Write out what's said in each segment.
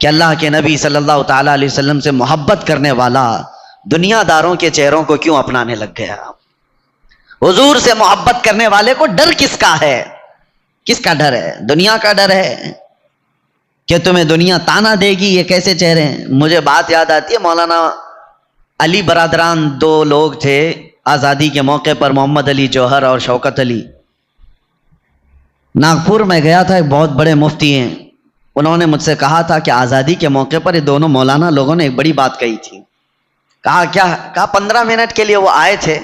کہ اللہ کے نبی صلی اللہ تعالیٰ علیہ وسلم سے محبت کرنے والا دنیا داروں کے چہروں کو کیوں اپنانے لگ گیا؟ حضور سے محبت کرنے والے کو ڈر کس کا ہے؟ کس کا ڈر ہے؟ دنیا کا ڈر ہے کہ تمہیں دنیا تانا دے گی، یہ کیسے چہرے ہیں؟ مجھے بات یاد آتی ہے، مولانا علی برادران دو لوگ تھے آزادی کے موقع پر، محمد علی جوہر اور شوکت علی۔ ناگپور میں گیا تھا، ایک بہت بڑے مفتی ہیں، انہوں نے مجھ سے کہا تھا کہ آزادی کے موقع پر یہ دونوں مولانا لوگوں نے ایک بڑی بات کہی تھی۔ کہا کیا؟ کہا 15 منٹ کے لیے وہ آئے تھے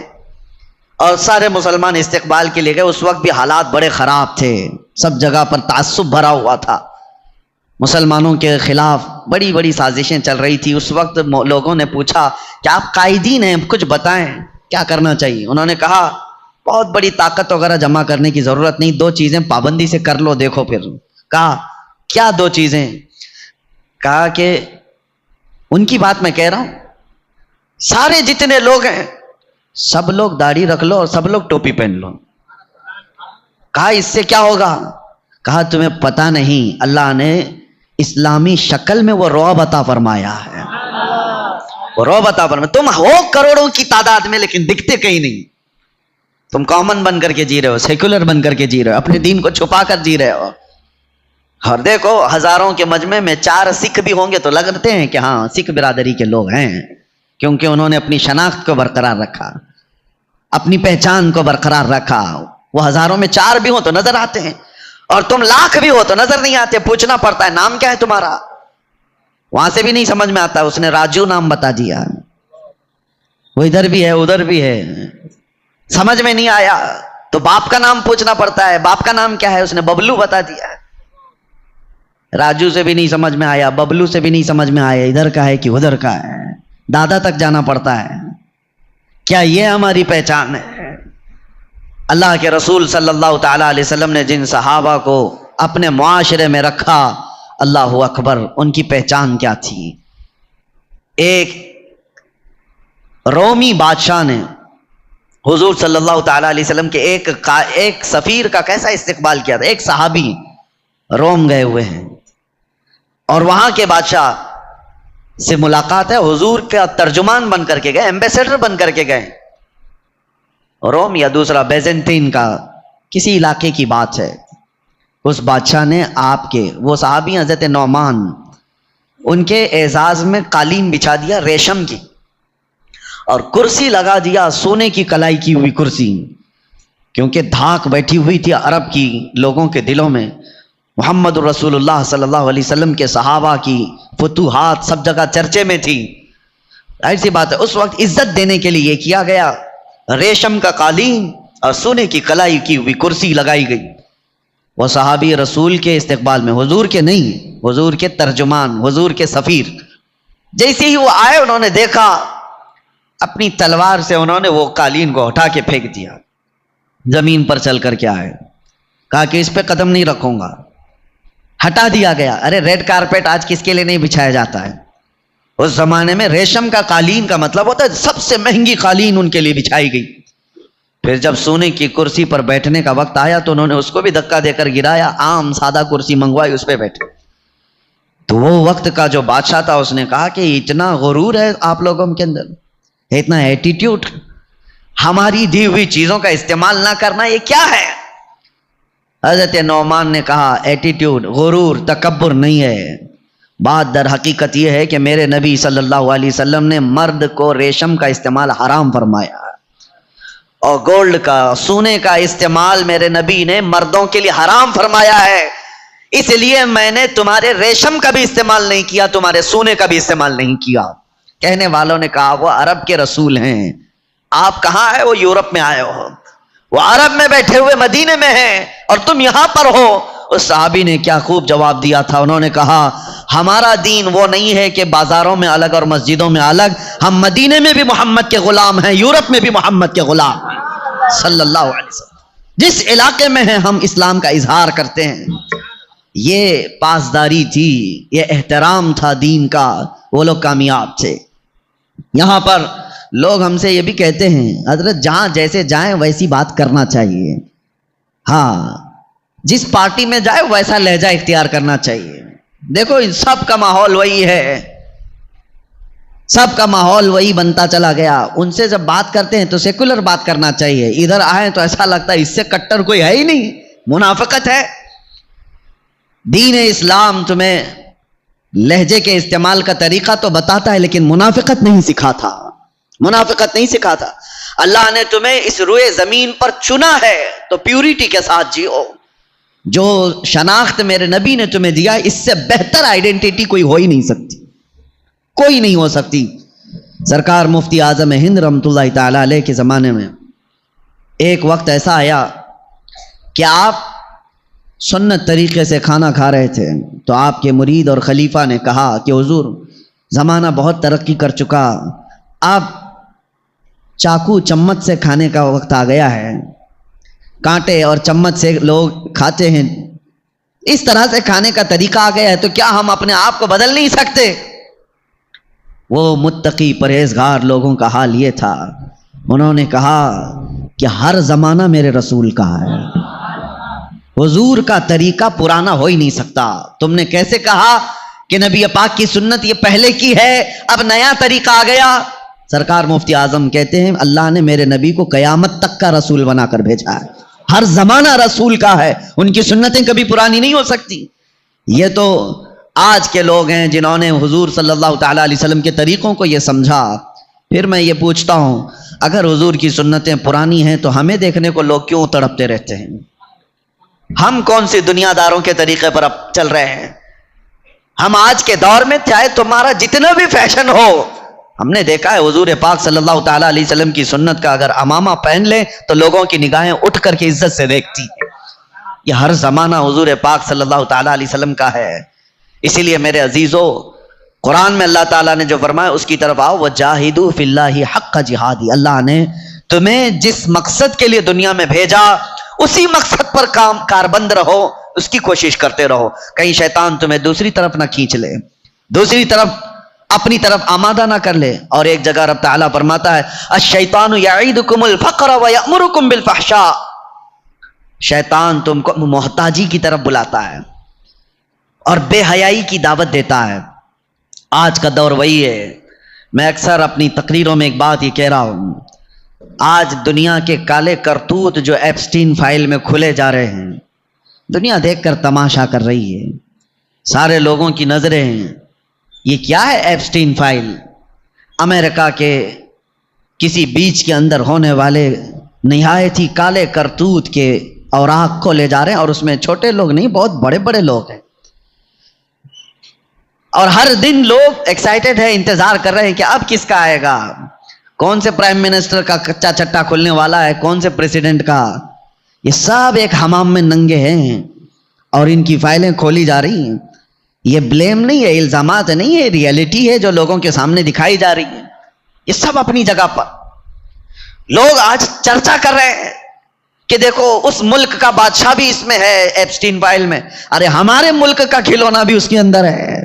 اور سارے مسلمان استقبال کے لیے گئے، اس وقت بھی حالات بڑے خراب تھے، سب جگہ پر تعصب بھرا ہوا تھا، مسلمانوں کے خلاف بڑی بڑی سازشیں چل رہی تھی۔ اس وقت لوگوں نے پوچھا کہ آپ قائدین ہیں، کچھ بتائیں کیا کرنا چاہیے؟ انہوں نے کہا بہت بڑی طاقت وغیرہ جمع کرنے کی ضرورت نہیں، 2 چیزیں پابندی سے کر لو، دیکھو پھر۔ کہا کیا 2 چیزیں؟ کہا کہ ان کی بات میں کہہ رہا ہوں، سارے جتنے لوگ ہیں سب لوگ داڑھی رکھ لو اور سب لوگ ٹوپی پہن لو۔ کہا اس سے کیا ہوگا؟ کہا تمہیں پتہ نہیں، اللہ نے اسلامی شکل میں وہ رعب عطا فرمایا ہے، وہ رعب عطا فرمایا۔ تم ہو کروڑوں کی تعداد میں لیکن دکھتے کہیں نہیں، تم کامن بن کر کے جی رہے ہو، سیکولر بن کر کے جی رہے ہو، اپنے دین کو چھپا کر جی رہے ہو۔ اور دیکھو ہزاروں کے مجمع میں 4 سکھ بھی ہوں گے تو لگتے ہیں کہ ہاں سکھ برادری کے لوگ ہیں، کیونکہ انہوں نے اپنی شناخت کو برقرار رکھا، اپنی پہچان کو برقرار رکھا۔ وہ ہزاروں میں 4 بھی ہوں تو نظر آتے ہیں، اور تم لاکھ بھی ہو تو نظر نہیں آتے، پوچھنا پڑتا ہے نام کیا ہے تمہارا، وہاں سے بھی نہیں سمجھ میں آتا، اس نے راجو نام بتا دیا، وہ ادھر بھی ہے ادھر بھی ہے، سمجھ میں نہیں آیا تو باپ کا نام پوچھنا پڑتا ہے، باپ کا نام کیا ہے، اس نے ببلو بتا دیا، راجو سے بھی نہیں سمجھ میں آیا، ببلو سے بھی نہیں سمجھ میں آیا، ادھر کا ہے کہ ادھر کا ہے، دادا تک جانا پڑتا ہے۔ کیا یہ ہماری پہچان ہے؟ اللہ کے رسول صلی اللہ تعالیٰ علیہ وسلم نے جن صحابہ کو اپنے معاشرے میں رکھا، اللہ اکبر، ان کی پہچان کیا تھی؟ ایک رومی بادشاہ نے حضور صلی اللہ تعالیٰ علیہ وسلم کے ایک سفیر کا کیسا استقبال کیا تھا۔ ایک صحابی روم گئے ہوئے ہیں اور وہاں کے بادشاہ سے ملاقات ہے، حضور کا ترجمان بن کر کے گئے، ایمبیسیڈر بن کر کے گئے، روم یا دوسرا بیزنٹین کا کسی علاقے کی بات ہے۔ اس بادشاہ نے آپ کے وہ صحابی حضرت نعمان، ان کے اعزاز میں قالین بچھا دیا ریشم کی، اور کرسی لگا دیا سونے کی کلائی کی ہوئی کرسی، کیونکہ دھاک بیٹھی ہوئی تھی عرب کی لوگوں کے دلوں میں، محمد رسول اللہ صلی اللہ علیہ وسلم کے صحابہ کی فتوحات سب جگہ چرچے میں تھی، ظاہر سی بات ہے اس وقت عزت دینے کے لیے یہ کیا گیا، ریشم کا قالین اور سونے کی کلائی کی ہوئی کرسی لگائی گئی۔ وہ صحابی رسول کے استقبال میں، حضور کے نہیں، حضور کے ترجمان، حضور کے سفیر، جیسے ہی وہ آئے انہوں نے دیکھا، اپنی تلوار سے انہوں نے وہ قالین کو ہٹا کے پھینک دیا، زمین پر چل کر کے آئے، کہا کہ اس پہ قدم نہیں رکھوں گا، ہٹا دیا گیا۔ ارے ریڈ کارپیٹ آج کس کے لیے نہیں بچھایا جاتا ہے؟ اس زمانے میں ریشم کا قالین کا مطلب ہوتا ہے سب سے مہنگی قالین ان کے لیے بچھائی گئی۔ پھر جب سونے کی کرسی پر بیٹھنے کا وقت آیا تو انہوں نے اس کو بھی دھکا دے کر گرایا، عام سادہ کرسی منگوائی، اس پہ بیٹھے۔ تو وہ وقت کا جو بادشاہ تھا اس نے کہا کہ اتنا غرور ہے آپ لوگوں کے اندر، اتنا ایٹیٹیوڈ، ہماری دی ہوئی چیزوں کا استعمال نہ کرنا، یہ کیا ہے؟ حضرت نعمان نے کہا ایٹیٹیوڈ، غرور، تکبر نہیں ہے، بات در حقیقت یہ ہے کہ میرے نبی صلی اللہ علیہ وسلم نے مرد کو ریشم کا استعمال حرام فرمایا، اور گولڈ کا، سونے کا استعمال میرے نبی نے مردوں کے لیے حرام فرمایا ہے، اس لیے میں نے تمہارے ریشم کا بھی استعمال نہیں کیا، تمہارے سونے کا بھی استعمال نہیں کیا۔ کہنے والوں نے کہا وہ عرب کے رسول ہیں، آپ کہاں آئے؟ وہ یورپ میں آئے ہو، وہ عرب میں بیٹھے ہوئے مدینے میں ہیں اور تم یہاں پر ہو۔ اس صحابی نے کیا خوب جواب دیا تھا، انہوں نے کہا ہمارا دین وہ نہیں ہے کہ بازاروں میں الگ اور مسجدوں میں الگ، ہم مدینے میں بھی محمد کے غلام ہیں، یورپ میں بھی محمد کے غلام ہیں صلی اللہ علیہ وسلم، جس علاقے میں ہیں ہم اسلام کا اظہار کرتے ہیں۔ یہ پاسداری تھی، یہ احترام تھا دین کا، وہ لوگ کامیاب تھے۔ یہاں پر لوگ ہم سے یہ بھی کہتے ہیں حضرت جہاں جیسے جائیں ویسی بات کرنا چاہیے، ہاں جس پارٹی میں جائے ویسا لہجہ اختیار کرنا چاہیے، دیکھو ان سب کا ماحول وہی ہے، سب کا ماحول وہی بنتا چلا گیا. ان سے جب بات کرتے ہیں تو سیکولر بات کرنا چاہیے، ادھر آئیں تو ایسا لگتا ہے اس سے کٹر کوئی ہے ہی نہیں، منافقت ہے. دین اسلام تمہیں لہجے کے استعمال کا طریقہ تو بتاتا ہے لیکن منافقت نہیں سکھاتا، منافقت نہیں سکھاتا. اللہ نے تمہیں اس روئے زمین پر چنا ہے تو پیوریٹی کے ساتھ جیو. جو شناخت میرے نبی نے تمہیں دیا اس سے بہتر آئیڈینٹیٹی کوئی ہو ہی نہیں سکتی، کوئی نہیں ہو سکتی. سرکار مفتی اعظم ہند رحمۃ اللہ تعالی علیہ کے زمانے میں ایک وقت ایسا آیا کہ آپ سنت طریقے سے کھانا کھا رہے تھے تو آپ کے مرید اور خلیفہ نے کہا کہ حضور زمانہ بہت ترقی کر چکا، آپ چاقو چمچ سے کھانے کا وقت آ گیا ہے، کانٹے اور چمچ سے لوگ کھاتے ہیں، اس طرح سے کھانے کا طریقہ آ گیا ہے، تو کیا ہم اپنے آپ کو بدل نہیں سکتے؟ وہ متقی پرہیزگار لوگوں کا حال یہ تھا، انہوں نے کہا کہ ہر زمانہ میرے رسول کا ہے، حضور کا طریقہ پرانا ہو ہی نہیں سکتا. تم نے کیسے کہا کہ نبی پاک کی سنت یہ پہلے کی ہے اب نیا طریقہ آ گیا؟ سرکار مفتی اعظم کہتے ہیں اللہ نے میرے نبی کو قیامت تک کا رسول بنا کر بھیجا ہے، ہر زمانہ رسول کا ہے، ان کی سنتیں کبھی پرانی نہیں ہو سکتی. یہ تو آج کے لوگ ہیں جنہوں نے حضور صلی اللہ تعالی علیہ وسلم کے طریقوں کو یہ سمجھا. پھر میں یہ پوچھتا ہوں اگر حضور کی سنتیں پرانی ہیں تو ہمیں دیکھنے کو لوگ کیوں تڑپتے رہتے ہیں؟ ہم کون سی دنیا داروں کے طریقے پر اب چل رہے ہیں؟ ہم آج کے دور میں چاہے تمہارا جتنا بھی فیشن ہو، ہم نے دیکھا ہے حضور پاک صلی اللہ تعالی علیہ وسلم کی سنت کا اگر عمامہ پہن لے تو لوگوں کی نگاہیں اٹھ کر کے عزت سے دیکھتی ہیں. یہ ہر زمانہ حضور پاک صلی اللہ تعالی علیہ وسلم کا ہے. اسی لیے میرے عزیزو قرآن میں اللہ تعالیٰ نے جو فرمایا اس کی طرف آؤ، وجاہدوا فی اللہ حق جہادی. اللہ نے تمہیں جس مقصد کے لیے دنیا میں بھیجا اسی مقصد پر کاربند رہو، اس کی کوشش کرتے رہو، کہیں شیطان تمہیں دوسری طرف نہ کھینچ لے، دوسری طرف اپنی طرف آمادہ نہ کر لے. اور ایک جگہ رب تعالیٰ فرماتا ہے الشیطان یعیدکم الفقر ویأمرکم بالفحشاء، شیطان تم کو محتاجی کی طرف بلاتا ہے اور بے حیائی کی دعوت دیتا ہے. آج کا دور وہی ہے. میں اکثر اپنی تقریروں میں ایک بات یہ کہہ رہا ہوں، آج دنیا کے کالے کرتوت جو ایپسٹین فائل میں کھلے جا رہے ہیں، دنیا دیکھ کر تماشا کر رہی ہے، سارے لوگوں کی نظریں ہیں یہ کیا ہے ایپسٹین فائل؟ امریکہ کے کسی بیچ کے اندر ہونے والے نہایت ہی کالے کرتوت کے اوراق کو لے جا رہے ہیں، اور اس میں چھوٹے لوگ نہیں بہت بڑے بڑے لوگ ہیں، اور ہر دن لوگ ایکسائٹڈ ہے، انتظار کر رہے ہیں کہ اب کس کا آئے گا، کون سے پرائم منسٹر کا کچا چٹا کھلنے والا ہے، کون سے پریزیڈنٹ کا. یہ سب ایک حمام میں ننگے ہیں اور ان کی فائلیں کھولی جا رہی ہیں. یہ بلیم نہیں ہے، الزامات نہیں ہے، ریئلٹی ہے جو لوگوں کے سامنے دکھائی جا رہی ہے. یہ سب اپنی جگہ پر. لوگ آج چرچا کر رہے ہیں کہ دیکھو اس ملک کا بادشاہ بھی اس میں ہے ایپسٹین فائل میں، ارے ہمارے ملک کا کھلونا بھی اس کے اندر ہے.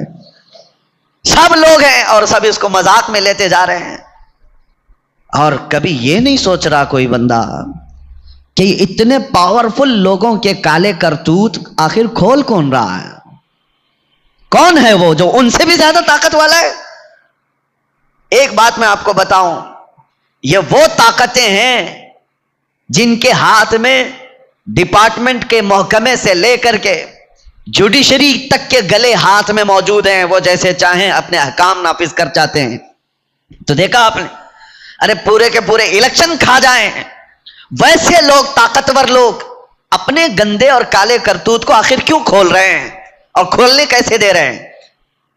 سب لوگ ہیں اور سب اس کو مذاق میں لیتے جا رہے ہیں. اور کبھی یہ نہیں سوچ رہا کوئی بندہ کہ اتنے پاورفل لوگوں کے کالے کرتوت آخر کھول کون رہا ہے؟ کون ہے وہ جو ان سے بھی زیادہ طاقت والا ہے؟ ایک بات میں آپ کو بتاؤں، یہ وہ طاقتیں ہیں جن کے ہاتھ میں ڈپارٹمنٹ کے محکمے سے لے کر کے جوڈیشری تک کے گلے ہاتھ میں موجود ہیں. وہ جیسے چاہیں اپنے احکام نافذ کر چاہتے ہیں. تو دیکھا آپ نے، ارے پورے کے پورے الیکشن کھا جائیں، ویسے لوگ طاقتور لوگ اپنے گندے اور کالے کرتوت کو آخر کیوں کھول رہے ہیں اور کھولنے کیسے دے رہے ہیں؟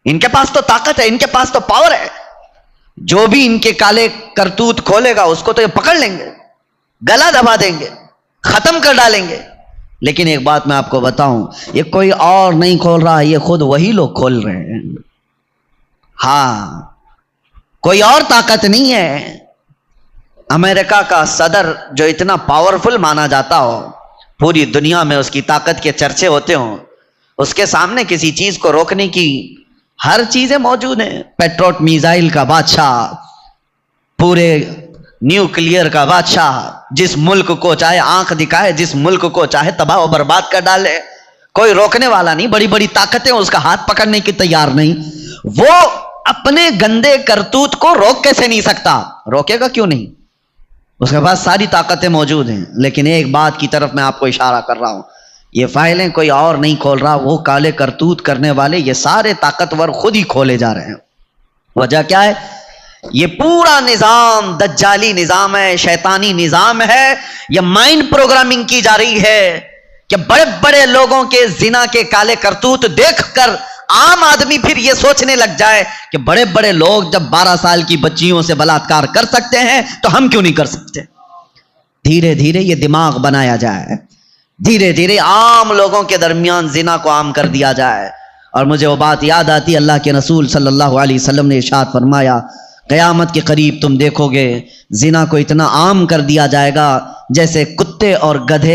ان کے پاس تو طاقت ہے، ان کے پاس تو پاور ہے. جو بھی ان کے کالے کرتوت کھولے گا اس کو تو یہ پکڑ لیں گے، گلا دبا دیں گے، ختم کر ڈالیں گے. لیکن ایک بات میں آپ کو بتاؤں، یہ کوئی اور نہیں کھول رہا، یہ خود وہی لوگ کھول رہے ہیں. ہاں، کوئی اور طاقت نہیں ہے. امریکہ کا صدر جو اتنا پاورفل مانا جاتا ہو، پوری دنیا میں اس کی طاقت کے چرچے ہوتے ہوں، اس کے سامنے کسی چیز کو روکنے کی ہر چیزیں موجود ہیں. پیٹروٹ میزائل کا بادشاہ، پورے نیوکلیئر کا بادشاہ، جس ملک کو چاہے آنکھ دکھائے، جس ملک کو چاہے تباہ و برباد کر ڈالے. کوئی روکنے والا نہیں، بڑی بڑی طاقتیں اس کا ہاتھ پکڑنے کی تیار نہیں، وہ اپنے گندے کرتوت کو روک کیسے نہیں سکتا؟ روکے گا کیوں نہیں؟ اس کے پاس ساری طاقتیں موجود ہیں. لیکن ایک بات کی طرف میں آپ کو اشارہ کر رہا ہوں، یہ فائلیں کوئی اور نہیں کھول رہا، وہ کالے کرتوت کرنے والے یہ سارے طاقتور خود ہی کھولے جا رہے ہیں. وجہ کیا ہے؟ یہ پورا نظام دجالی نظام ہے، شیطانی نظام ہے. یہ مائنڈ پروگرامنگ کی جا رہی ہے کہ بڑے بڑے لوگوں کے زنا کے کالے کرتوت دیکھ کر عام آدمی پھر یہ سوچنے لگ جائے کہ بڑے بڑے لوگ جب 12 سال کی بچیوں سے بلاತ್ಕಾರ کر سکتے ہیں تو ہم کیوں نہیں کر سکتے؟ دھیرے دھیرے یہ دماغ بنایا جائے، دھیرے دھیرے عام لوگوں کے درمیان زنا کو عام کر دیا جائے. اور مجھے وہ بات یاد آتی، اللہ کے رسول صلی اللہ علیہ وسلم نے ارشاد فرمایا قیامت کے قریب تم دیکھو گے زنا کو اتنا عام کر دیا جائے گا جیسے کتے اور گدھے